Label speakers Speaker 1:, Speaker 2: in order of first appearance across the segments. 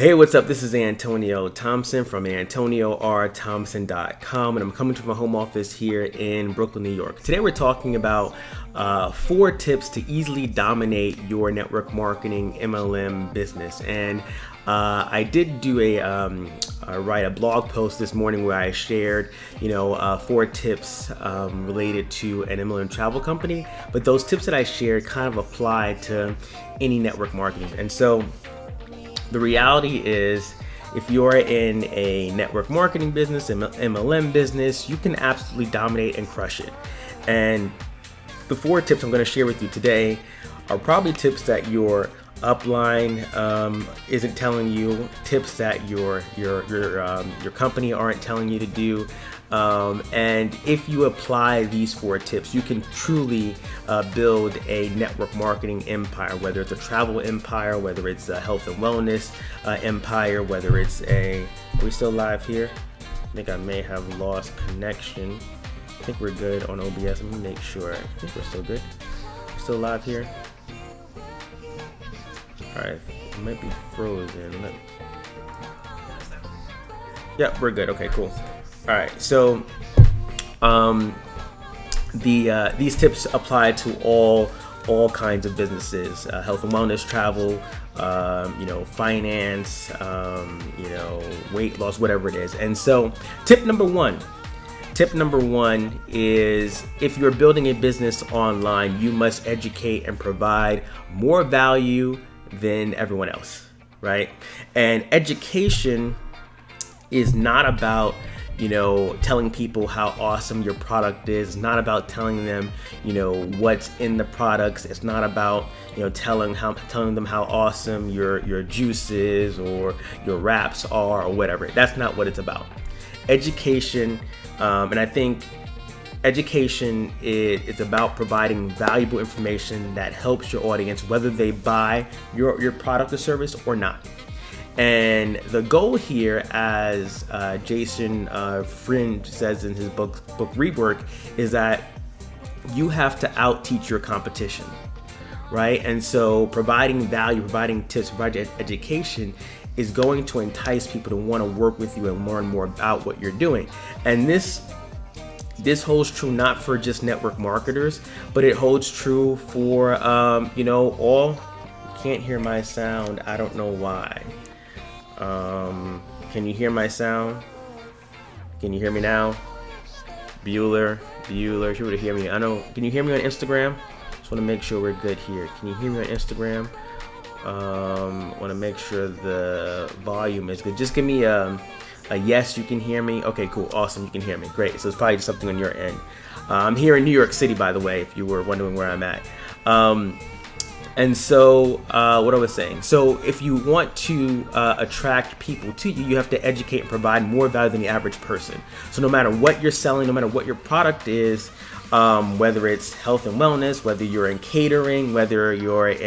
Speaker 1: Hey, what's up? This is Antonio Thompson from AntonioRThompson.com, and I'm coming to my home office here in Brooklyn, New York. Today we're talking about 4 tips to easily dominate your network marketing MLM business. And I did do write a blog post this morning where I shared, 4 tips related to an MLM travel company. But those tips that I shared kind of apply to any network marketing. And so the reality is, if you're in a network marketing business, an MLM business, you can absolutely dominate and crush it. And the 4 tips I'm going to share with you today are probably tips that your upline isn't telling you, tips that your company aren't telling you to do. And if you apply these 4 tips, you can truly build a network marketing empire, whether it's a travel empire, whether it's a health and wellness empire, whether it's are we still live here? I think I may have lost connection. I think we're good on OBS. Let me make sure. I think we're still good. We're still live here. All right, it might be frozen. Yep, we're good. Okay, cool. All right, so these tips apply to all kinds of businesses, health and wellness, travel, finance, weight loss, whatever it is. And so tip number one is, if you're building a business online, you must educate and provide more value than everyone else, right? And education is not about telling people how awesome your product is. It's not about telling them, what's in the products. It's not about, telling them how awesome your juices or your wraps are or whatever. That's not what it's about. Education, and I think education is about providing valuable information that helps your audience, whether they buy your product or service or not. And the goal here, as Jason Friend says in his book Rework, is that you have to out-teach your competition, right? And so providing value, providing tips, providing education is going to entice people to want to work with you and learn more about what you're doing. And this holds true not for just network marketers, but it holds true for all. You can't hear my sound. I don't know why. Can you hear my sound? Can you hear me now? Bueller, if you were to hear me. I know. Can you hear me on Instagram? Just want to make sure we're good here. Can you hear me on Instagram? Want to make sure the volume is good. Just give me a yes, you can hear me. Okay, cool, awesome, you can hear me. Great. So it's probably just something on your end. I'm here in New York City, by the way, if you were wondering where I'm at. And so what I was saying, so if you want to attract people to you, you have to educate and provide more value than the average person. So no matter what you're selling, no matter what your product is, whether it's health and wellness, whether you're in catering, whether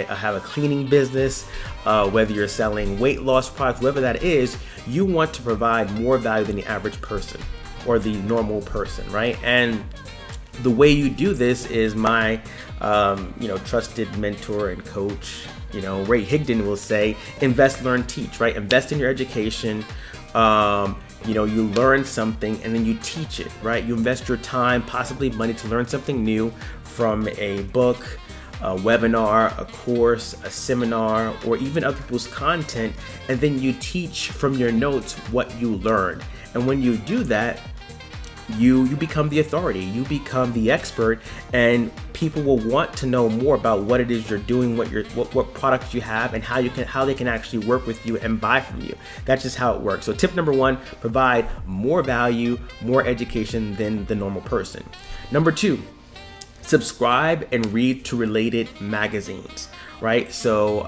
Speaker 1: have a cleaning business, whether you're selling weight loss products, whatever that is, you want to provide more value than the average person or the normal person, right? And the way you do this is my trusted mentor and coach, Ray Higdon, will say, invest, learn, teach, right? Invest in your education. You learn something and then you teach it, right? You invest your time, possibly money, to learn something new from a book, a webinar, a course, a seminar, or even other people's content, and then you teach from your notes what you learned. And when you do that, you become the authority, you become the expert, and people will want to know more about what it is you're doing, what products you have, and how they can actually work with you and buy from you. That's just how it works. So tip number 1, provide more value, more education than the normal person. Number 2, subscribe and read to related magazines, right? So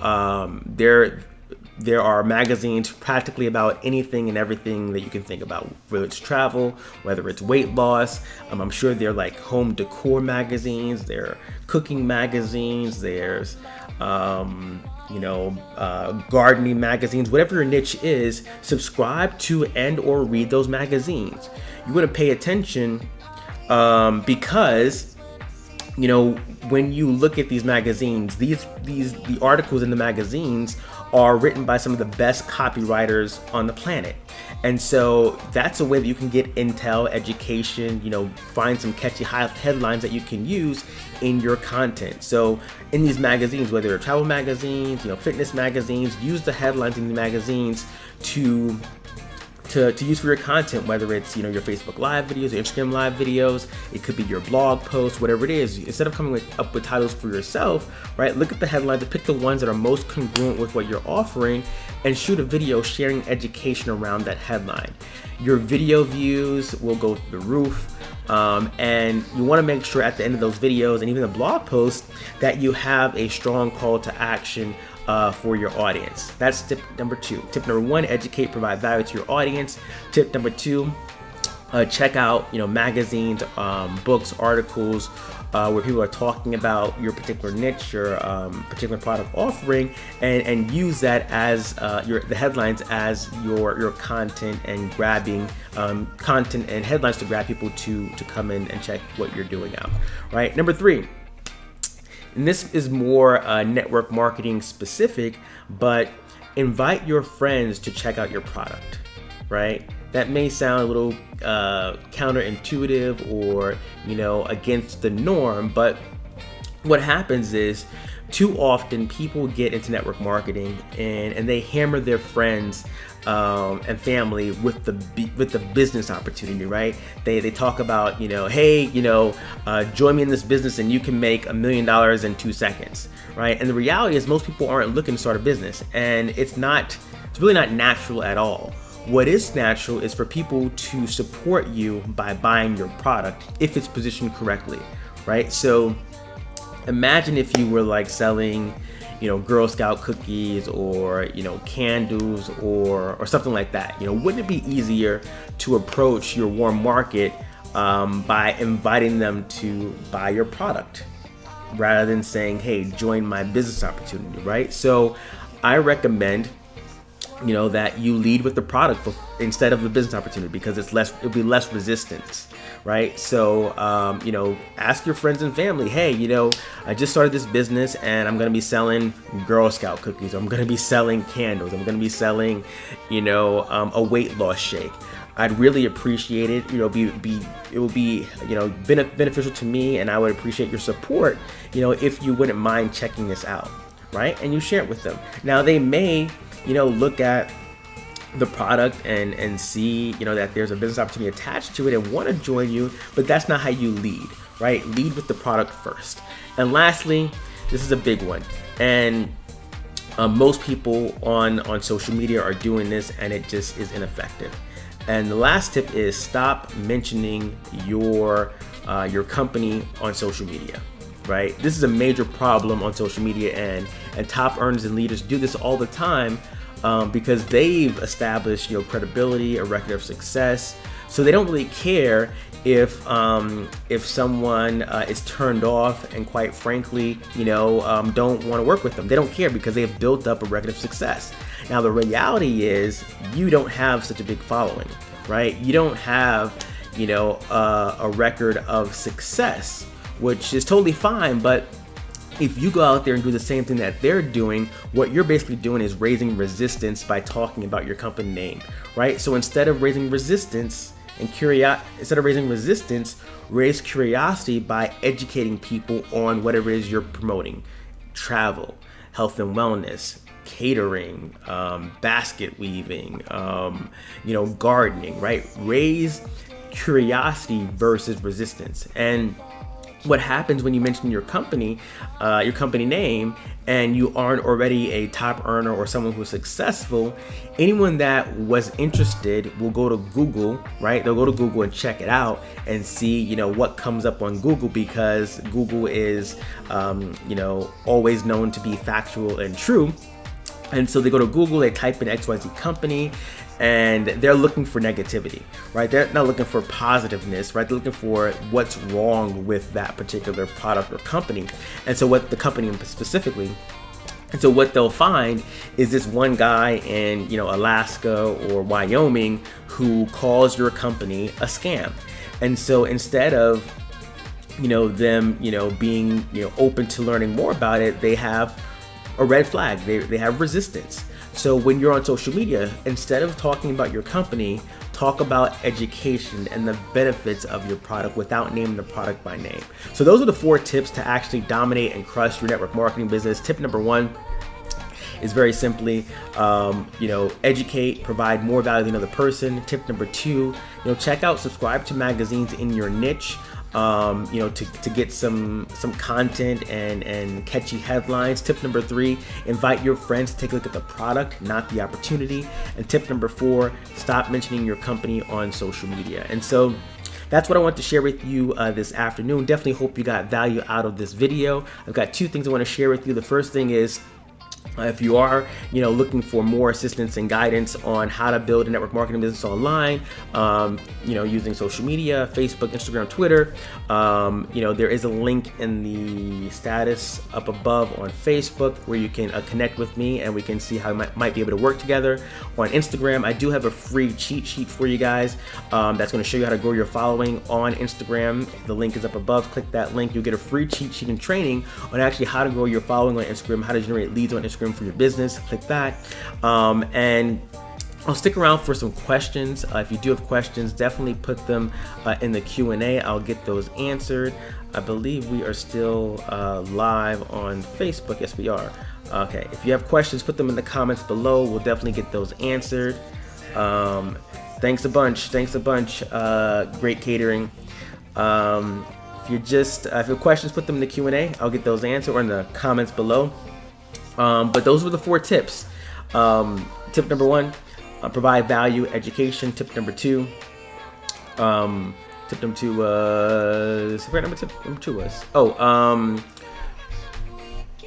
Speaker 1: there are magazines practically about anything and everything that you can think about, whether it's travel, whether it's weight loss. I'm sure they're like home decor magazines, there are cooking magazines, there's gardening magazines. Whatever your niche is, subscribe to and or read those magazines. You want to pay attention because when you look at these magazines, the articles in the magazines are written by some of the best copywriters on the planet. And so that's a way that you can get intel, education, find some catchy headlines that you can use in your content. So in these magazines, whether they're travel magazines, fitness magazines, use the headlines in the magazines to use for your content, whether it's your Facebook Live videos, your Instagram Live videos, it could be your blog posts, whatever it is. Instead of coming up with titles for yourself, right? Look at the headlines and pick the ones that are most congruent with what you're offering, and shoot a video sharing education around that headline. Your video views will go through the roof. And you want to make sure at the end of those videos and even the blog posts that you have a strong call to action for your audience. That's tip number 2. Tip number 1, educate, provide value to your audience. Tip number 2, check out magazines, books, articles where people are talking about your particular niche, your particular product offering, and use that as the headlines as your content, and grabbing content and headlines to grab people to come in and check what you're doing out. Right. Number 3. And this is more network marketing specific, but invite your friends to check out your product, right? That may sound a little counterintuitive or, against the norm, but what happens is too often people get into network marketing and they hammer their friends and family with the business opportunity, right? They talk about, hey, join me in this business and you can make $1 million in 2 seconds, right? And the reality is most people aren't looking to start a business, and it's really not natural at all. What is natural is for people to support you by buying your product if it's positioned correctly, right? So imagine if you were selling, Girl Scout cookies or, candles or something like that. Wouldn't it be easier to approach your warm market by inviting them to buy your product rather than saying, hey, join my business opportunity, right? So I recommend that you lead with the product instead of the business opportunity, because it'll be less resistance, right? So, ask your friends and family, hey, I just started this business and I'm going to be selling Girl Scout cookies. I'm going to be selling candles. I'm going to be selling, a weight loss shake. I'd really appreciate it. It will be beneficial to me, and I would appreciate your support, if you wouldn't mind checking this out, right? And you share it with them. Now they may look at the product and see, that there's a business opportunity attached to it and want to join you, but that's not how you lead, right? Lead with the product first. And lastly, this is a big one. And most people on social media are doing this, and it just is ineffective. And the last tip is stop mentioning your company on social media. Right? This is a major problem on social media, and top earners and leaders do this all the time because they've established credibility, a record of success. So they don't really care if someone is turned off and, quite frankly, don't want to work with them. They don't care because they have built up a record of success. Now the reality is you don't have such a big following, right? You don't have a record of success, which is totally fine. But if you go out there and do the same thing that they're doing, what you're basically doing is raising resistance by talking about your company name, right? So instead of raising resistance, raise curiosity by educating people on whatever it is you're promoting: travel, health and wellness, catering, basket weaving, gardening, right? Raise curiosity versus resistance. And what happens when you mention your company name, and you aren't already a top earner or someone who's successful, anyone that was interested will go to Google, right? They'll go to Google and check it out and see, what comes up on Google, because Google is, always known to be factual and true. And so they go to Google, they type in XYZ company, and they're looking for negativity, right? They're not looking for positiveness, right? They're looking for what's wrong with that particular product or company. And so what the company specifically, and so what they'll find is this one guy in, Alaska or Wyoming who calls your company a scam. And so instead of, them, being, open to learning more about it, they have a red flag. They have resistance. So when you're on social media, instead of talking about your company, talk about education and the benefits of your product without naming the product by name. So those are the 4 tips to actually dominate and crush your network marketing business. Tip number 1 is very simply, educate, provide more value than another person. Tip number 2, check out, subscribe to magazines in your niche. To get some content and catchy headlines. Tip number 3, invite your friends to take a look at the product, not the opportunity. And tip number 4, stop mentioning your company on social media. And so that's what I want to share with you this afternoon. Definitely hope you got value out of this video. I've got 2 things I want to share with you. The first thing is, if you are, looking for more assistance and guidance on how to build a network marketing business online, using social media, Facebook, Instagram, Twitter, there is a link in the status up above on Facebook where you can connect with me and we can see how we might be able to work together. On Instagram, I do have a free cheat sheet for you guys that's going to show you how to grow your following on Instagram. The link is up above. Click that link. You'll get a free cheat sheet and training on actually how to grow your following on Instagram, how to generate leads on Instagram for your business. Click that. And I'll stick around for some questions. If you do have questions, definitely put them in the Q&A. I'll get those answered. I believe we are still live on Facebook. Yes, we are. Okay, if you have questions, put them in the comments below. We'll definitely get those answered. Thanks a bunch. Great catering. If you have questions, put them in the Q&A. I'll get those answered or in the comments below. But those were the 4 tips. Tip number 1, provide value, education. Tip number 2, tip number 2 was,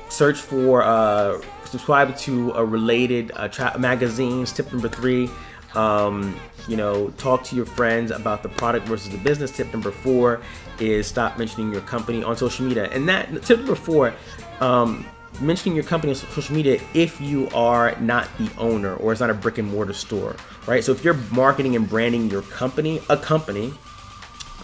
Speaker 1: search for, subscribe to related magazines. Tip number 3, talk to your friends about the product versus the business. Tip number 4 is stop mentioning your company on social media. And that tip number 4, mentioning your company on social media if you are not the owner or it's not a brick and mortar store, right? So if you're marketing and branding your company, a company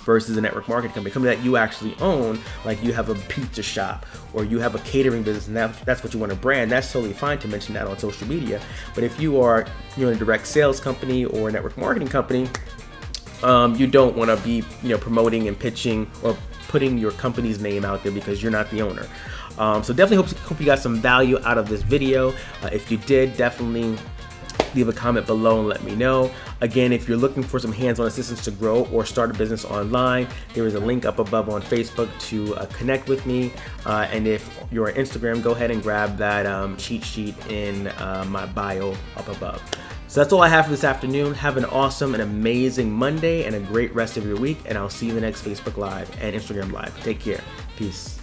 Speaker 1: versus a network marketing company that you actually own, like you have a pizza shop or you have a catering business and that's what you want to brand, that's totally fine to mention that on social media. But if you are a direct sales company or a network marketing company, you don't want to be promoting and pitching or putting your company's name out there because you're not the owner. So definitely hope you got some value out of this video. If you did, definitely leave a comment below and let me know. Again, if you're looking for some hands-on assistance to grow or start a business online, there is a link up above on Facebook to connect with me. And if you're on Instagram, go ahead and grab that cheat sheet in my bio up above. So that's all I have for this afternoon. Have an awesome and amazing Monday and a great rest of your week. And I'll see you in the next Facebook Live and Instagram Live. Take care. Peace.